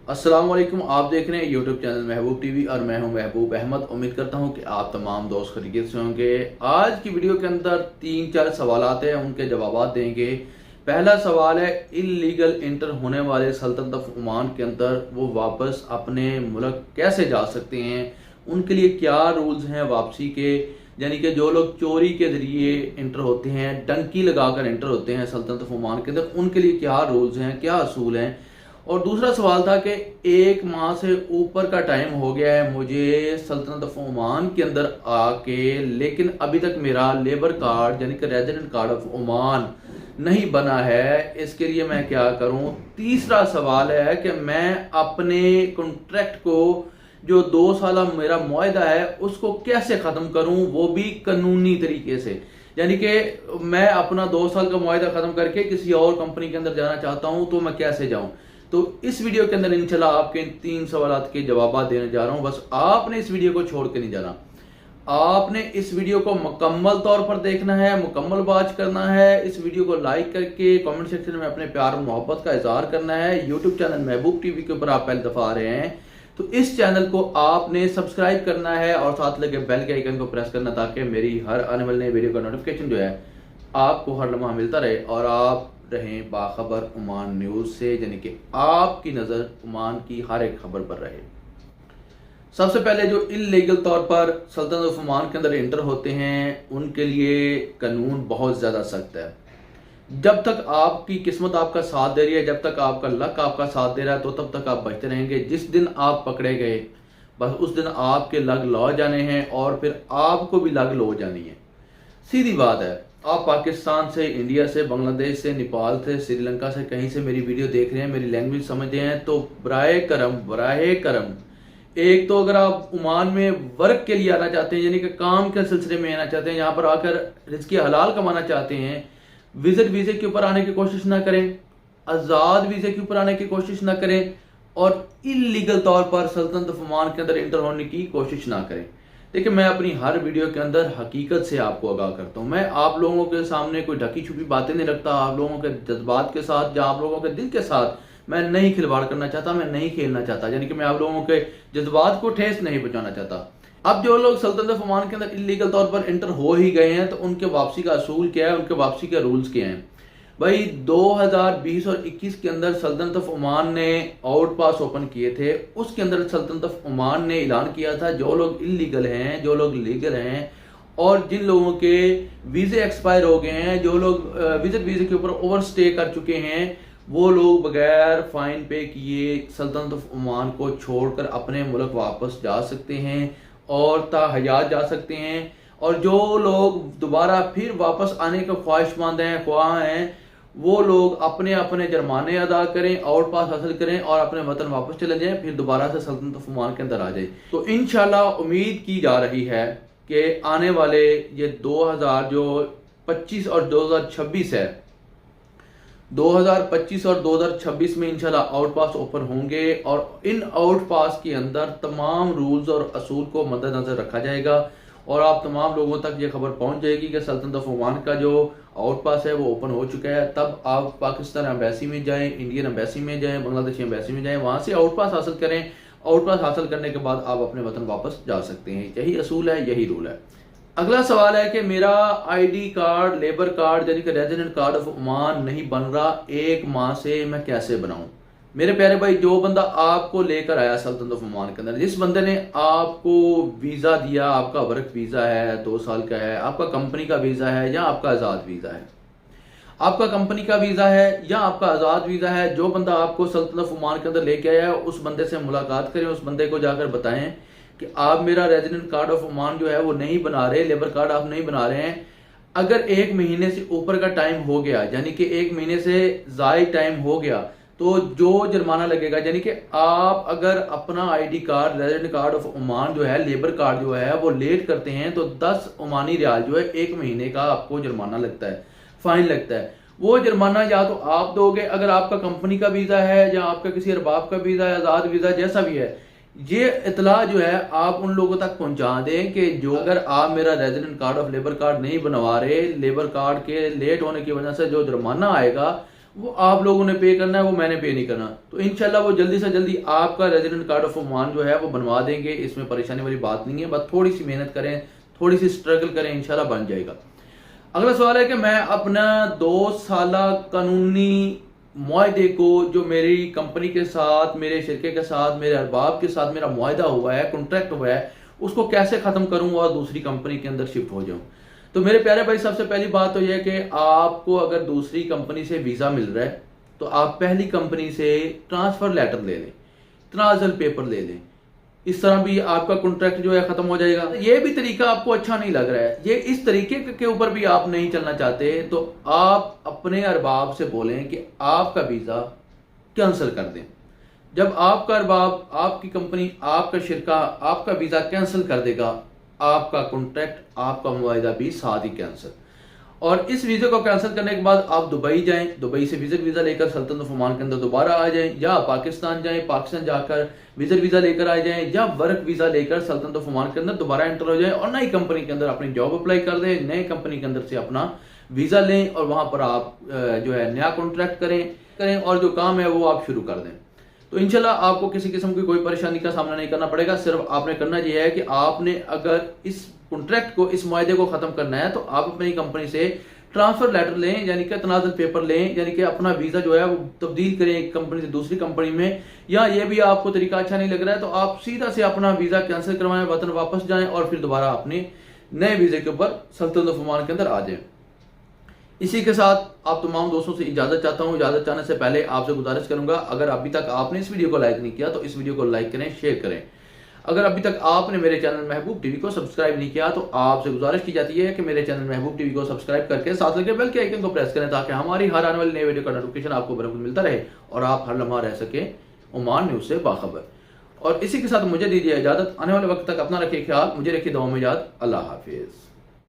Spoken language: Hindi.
अस्सलाम वालेकुम। आप देख रहे हैं यूट्यूब चैनल महबूब टीवी और मैं हूं महबूब अहमद। उम्मीद करता हूं कि आप तमाम दोस्त खैरियत से होंगे। आज की वीडियो के अंदर 3-4 सवाल हैं, उनके जवाब देंगे। पहला सवाल है, इलीगल इंटर होने वाले सल्तनत ऑफ ओमान के अंदर वो वापस अपने मुल्क कैसे जा सकते हैं, उनके लिए क्या रूल्स हैं वापसी के। यानी कि जो लोग चोरी के जरिए इंटर होते हैं, डंकी लगाकर इंटर होते हैं सल्तनत ऑफ ओमान के अंदर, उनके लिए क्या रूल्स हैं, क्या असूल हैं। और दूसरा सवाल था कि 1 माह से ऊपर का टाइम हो गया है मुझे सल्तनत ऑफ ओमान के अंदर आके, लेकिन अभी तक मेरा लेबर कार्ड यानी कि रेजिडेंट कार्ड ऑफ ओमान नहीं बना है। इसके लिए मैं क्या करूं। तीसरा सवाल है कि मैं अपने कॉन्ट्रैक्ट को जो 2 साल मेरा मुआहदा है उसको कैसे ख़त्म करूं, वो भी कानूनी तरीके से। यानी कि मैं अपना 2 साल का मुआहदा ख़त्म करके किसी और कंपनी के अंदर जाना चाहता हूं, तो मैं कैसे जाऊं। तो इस वीडियो के अंदर इंशाल्लाह आपके 3 सवाल के जवाब देने जा रहा हूं। बस आपने इस वीडियो को छोड़ के नहीं जाना। आपने इस वीडियो को मुकम्मल तौर पर देखना है, मुकम्मल वॉच करना है। इस वीडियो को लाइक करके कमेंट सेक्शन में अपने प्यार और मोहब्बत का इजहार करना है। यूट्यूब चैनल महबूब टीवी के ऊपर आप पहली दफा आ रहे हैं तो इस चैनल को आपने सब्सक्राइब करना है और साथ लगे बेल के आइकन को प्रेस करना, ताकि मेरी हर आने वाली नई वीडियो का नोटिफिकेशन जो है आपको हर लम्हा मिलता रहे और आप रहें बाखबर ओमान न्यूज से, यानी कि आपकी नजर ओमान की हर एक खबर पर रहे। सबसे पहले जो इलीगल तौर पर सल्तनत ऑफ ओमान के अंदर इंटर होते हैं उनके लिए कानून बहुत ज्यादा सख्त है। जब तक आपकी किस्मत आपका साथ दे रही है, जब तक आपका लक आपका साथ दे रहा है, तो तब तक आप बचते रहेंगे। जिस दिन आप पकड़े गए बस उस दिन आपके लग लौ जाने हैं और फिर आपको भी लग लो जानी है। सीधी बात है। आप पाकिस्तान से, इंडिया से, बांग्लादेश से, नेपाल से, श्रीलंका से, कहीं से मेरी वीडियो देख रहे हैं, मेरी लैंग्वेज समझ रहे हैं, तो बराए करम एक तो अगर आप ओमान में वर्क के लिए आना चाहते हैं, यानी कि काम के सिलसिले में आना चाहते हैं, यहाँ पर आकर रिज़्क़ हलाल कमाना चाहते हैं, विजिट वीजे के ऊपर आने की कोशिश ना करें, आज़ाद वीजे के ऊपर आने की कोशिश ना करें और इलीगल तौर पर सल्तनत ऑफ ओमान के अंदर इंटर होने की कोशिश ना करें। देखिए, मैं अपनी हर वीडियो के अंदर हकीकत से आपको आगाह करता हूं। मैं आप लोगों के सामने कोई ढकी छुपी बातें नहीं रखता। आप लोगों के जज्बात के साथ या आप लोगों के दिल के साथ मैं नहीं खिलवाड़ करना चाहता, मैं नहीं खेलना चाहता, यानी कि मैं आप लोगों के जज्बात को ठेस नहीं पहुंचाना चाहता। अब जो लोग सल्तनत ऑफ ओमान के अंदर इलीगल तौर पर इंटर हो ही गए हैं तो उनके वापसी का असूल क्या है, उनके वापसी के रूल्स क्या हैं। भाई 2020 और 21 के अंदर सल्तनत ऑफ ओमान ने आउट पास ओपन किए थे। उसके अंदर सल्तनत ऑफ ओमान ने ऐलान किया था जो लोग इलीगल हैं, जो लोग लीगल हैं और जिन लोगों के वीजे एक्सपायर हो गए हैं, जो लोग विजिट वीजे के ऊपर ओवर स्टे कर चुके हैं, वो लोग बगैर फाइन पे किए सल्तनत ऑफ ओमान को छोड़कर अपने मुल्क वापस जा सकते हैं और ताहयात जा सकते हैं। और जो लोग दोबारा फिर वापस आने के ख्वाहिशमंद हैं, ख्वाह हैं, वो लोग अपने अपने जुर्माने अदा करें, आउट पास हासिल करें और अपने वतन वापस चले जाएं, फिर दोबारा से सल्तनत ऑफ ओमान के अंदर आ जाए। तो इंशाल्लाह उम्मीद की जा रही है कि आने वाले ये 2025 और 2026 है, 2025 और 2026 में इंशाल्लाह आउट पास ओपन होंगे और इन आउट पास के अंदर तमाम रूल्स और असूल को मद्देनजर रखा जाएगा और आप तमाम लोगों तक ये खबर पहुंच जाएगी कि सल्तनत ऑफ ओमान का जो आउट पास है वो ओपन हो चुका है। तब आप पाकिस्तान एम्बेसी में जाएं, इंडियन एम्बेसी में जाएं, बांग्लादेशी एम्बेसी में जाएं, वहां से आउट पास हासिल करें। आउट पास हासिल करने के बाद आप अपने वतन वापस जा सकते हैं। यही असूल है, यही रूल है। अगला सवाल है कि मेरा आईडी कार्ड, लेबर कार्ड यानी कि रेजिडेंट कार्ड ऑफ ओमान नहीं बन रहा, 1 माह से मैं कैसे बनाऊं। मेरे प्यारे भाई, जो बंदा आपको लेकर आया सल्तनत ऑफ ओमान के अंदर, जिस बंदे ने आपको वीजा दिया, आपका वर्क वीजा है, 2 साल का है, आपका कंपनी का वीजा है या आपका आजाद वीजा है, आपका कंपनी का वीजा है या आपका आजाद वीजा है, जो बंदा आपको सल्तनत ऑफ ओमान के अंदर लेके आया है, उस बंदे से मुलाकात करें, उस बंदे को जाकर बताएं कि आप मेरा रेजिडेंट कार्ड ऑफ ओमान जो है वो नहीं बना रहे, लेबर कार्ड आप नहीं बना रहे हैं। अगर 1 महीने से ऊपर का टाइम हो गया, यानी कि 1 महीने से ज़ायद टाइम हो गया, तो जो जुर्माना लगेगा, यानी कि आप अगर अपना ID card, resident card of Oman जो है, लेबर कार्ड जो है वो लेट करते हैं तो 10 ओमानी रियाल जो है 1 महीने का आपको जुर्माना लगता है, फाइन लगता है। वो जुर्माना या तो आप दोगे अगर आपका कंपनी का वीजा है या आपका किसी अरबाब का वीजा है, आजाद वीजा जैसा भी है। ये इतला जो है आप उन लोगों तक पहुंचा दें कि जो अगर आप मेरा resident card of labour card नहीं बनवा रहे, लेबर कार्ड के लेट होने की वजह से जो जुर्माना आएगा वो आप लोगों ने पे करना है, वो मैंने पे नहीं करना। तो इंशाल्लाह वो जल्दी से जल्दी आपका रेजिडेंट कार्ड ऑफ ओमान जो है वो बनवा देंगे, इसमें परेशानी वाली बात नहीं है। बस थोड़ी सी मेहनत करें, थोड़ी सी स्ट्रगल करें, इंशाल्लाह बन जाएगा। अगला सवाल है कि मैं अपना 2 साला कानूनी मुआहदे को जो मेरी कंपनी के साथ, मेरे शिरके के साथ, मेरे अरबाब के साथ मेरा मुआहदा हुआ है, कॉन्ट्रैक्ट हुआ है, उसको कैसे खत्म करूं और दूसरी कंपनी के अंदर शिफ्ट हो जाऊं। तो मेरे प्यारे भाई, सबसे पहली बात तो यह है कि आपको अगर दूसरी कंपनी से वीजा मिल रहा है तो आप पहली कंपनी से ट्रांसफर लेटर ले लें, तनाजल पेपर ले लें। इस तरह भी आपका कॉन्ट्रैक्ट जो है खत्म हो जाएगा। ये भी तरीका आपको अच्छा नहीं लग रहा है, ये इस तरीके के ऊपर भी आप नहीं चलना चाहते, तो आप अपने अरबाब से बोलें कि आपका वीजा कैंसिल कर दें। जब आपका अरबाब, आपकी कंपनी, आपका शिरका आपका वीजा कैंसिल कर देगा, आपका कॉन्ट्रैक्ट, आपका मुआहदा भी साथ ही कैंसिल। और इस वीजा को कैंसिल करने के बाद आप दुबई जाएं, दुबई से विजिट वीजा लेकर सल्तनत ऑफ ओमान के अंदर दोबारा आ जाएं, या पाकिस्तान जाएं, पाकिस्तान जाकर विजिट वीजा लेकर आ जाएं, या वर्क वीजा लेकर सल्तनत ऑफ ओमान के अंदर दोबारा एंटर हो जाएं और नई कंपनी के अंदर अपनी जॉब अप्लाई कर दें, नई कंपनी के अंदर से अपना वीजा लें और वहां पर आप जो है नया कॉन्ट्रैक्ट करें और जो काम है वो आप शुरू कर दें। तो इंशाल्लाह आपको किसी किस्म की कोई परेशानी का सामना नहीं करना पड़ेगा। सिर्फ आपने करना यह है कि आपने अगर इस कॉन्ट्रैक्ट को, इस मुआहदे को खत्म करना है तो आप अपनी कंपनी से ट्रांसफर लेटर लें, यानी कि तनाजल पेपर लें, यानी कि अपना वीजा जो है वो तब्दील करें एक कंपनी से दूसरी कंपनी में। या ये भी आपको तरीका अच्छा नहीं लग रहा है तो आप सीधा से अपना वीजा कैंसिल करवाएं, वतन वापस जाएं और फिर दोबारा अपने नए वीजे के ऊपर सल्तनत ऑफ ओमान के अंदर आ जाएं। इसी के साथ आप तमाम दोस्तों से इजाजत चाहता हूं। इजाजत चाहने से पहले आपसे गुजारिश करूंगा, अगर अभी तक आपने इस वीडियो को लाइक नहीं किया तो इस वीडियो को लाइक करें, शेयर करें। अगर अभी तक आपने मेरे चैनल महबूब टीवी को सब्सक्राइब नहीं किया तो आपसे गुजारिश की जाती है कि मेरे चैनल महबूब टीवी को सब्सक्राइब करके साथ लगे बेल के आइकन को प्रेस करें, ताकि हमारी हर आने वाली नई वीडियो का नोटिफिकेशन आपको बराबर मिलता रहे और आप हर लम्हा रह सके ओमान न्यूज से बाखबर। और इसी के साथ मुझे दीजिए इजाजत। आने वाले वक्त तक अपना रखिए ख्याल, मुझे रखिए दुआ में याद। अल्लाह हाफिज।